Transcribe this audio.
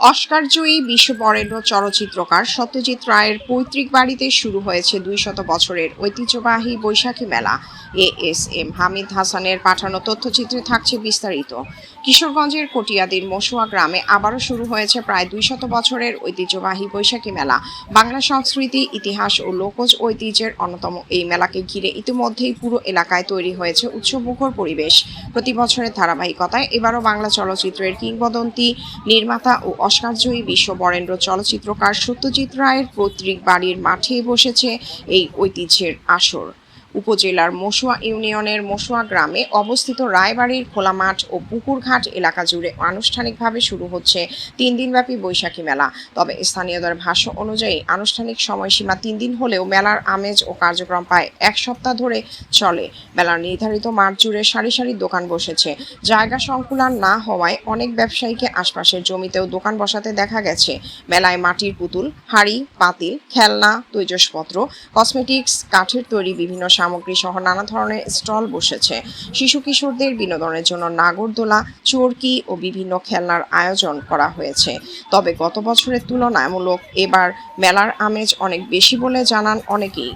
অস্কারজয়ী বিশ্ববরেণ্য চলচ্চিত্রকার সত্যজিৎ রায়ের পৈতৃক বাড়িতে শুরু হয়েছে ২০০ বছরের ঐতিহ্যবাহী বৈশাখী মেলা। এএসএম হামিদ হাসানের পাঠানো তথ্যচিত্রে থাকছে বিস্তারিত। কিশোরগঞ্জের কটিয়াদীর মসুয়া গ্রামে আবারও শুরু হয়েছে প্রায় ২০০ বছরের ঐতিহ্যবাহী বৈশাখী মেলা। বাংলা সংস্কৃতি, ইতিহাস ও লোকজ ঐতিহ্যের অন্যতম এই মেলাকে ঘিরে ইতিমধ্যেই পুরো এলাকায় তৈরি হয়েছে উৎসবমুখর পরিবেশ। প্রতি বছরের ধারাবাহিকতায় এবারও বাংলা চলচ্চিত্রের কিংবদন্তি নির্মাতা ও অস্কারজয়ী বিশ্ববরেণ্য চলচ্চিত্রকার সত্যজিৎ রায়ের পৈতৃক বাড়ির মাঠে বসেছে এই ঐতিহ্যের আসর। উপজেলার মসুয়া ইউনিয়নের মসুয়া গ্রামে অবস্থিত রায়বাড়ির খোলা মাঠ ও পুকুরঘাট এলাকা জুড়ে আনুষ্ঠানিকভাবে শুরু হচ্ছে ৩ দিনব্যাপী বৈশাখী মেলা। তবে স্থানীয়দের ভাষ্য অনুযায়ী আনুষ্ঠানিক সময়সীমা ৩ দিন হলেও মেলার আমেজ ও কার্যক্রম প্রায় ১ সপ্তাহ ধরে চলে। মেলার নির্ধারিত মাঠ জুড়ে সারি সারি দোকান বসেছে। জায়গা সংকুলান না হওয়ায় অনেক ব্যবসায়ীকে আশপাশের জমিতেও দোকান বসাতে দেখা গেছে। মেলায় মাটির পুতুল, হাঁড়ি, পাতিল, খেলনা, তৈজসপত্র, কসমেটিক্স, কাঠের তৈরি বিভিন্ন সামগ্রী সহ নানা ধরনের স্টল বসেছে। শিশু কিশোরদের বিনোদনের জন্য নাগরদোলা, চরকি ও বিভিন্ন খেলনার আয়োজন করা হয়েছে। তবে গত বছরের তুলনামূলক এবার মেলার আমেজ অনেক বেশি বলে জানান অনেকেই।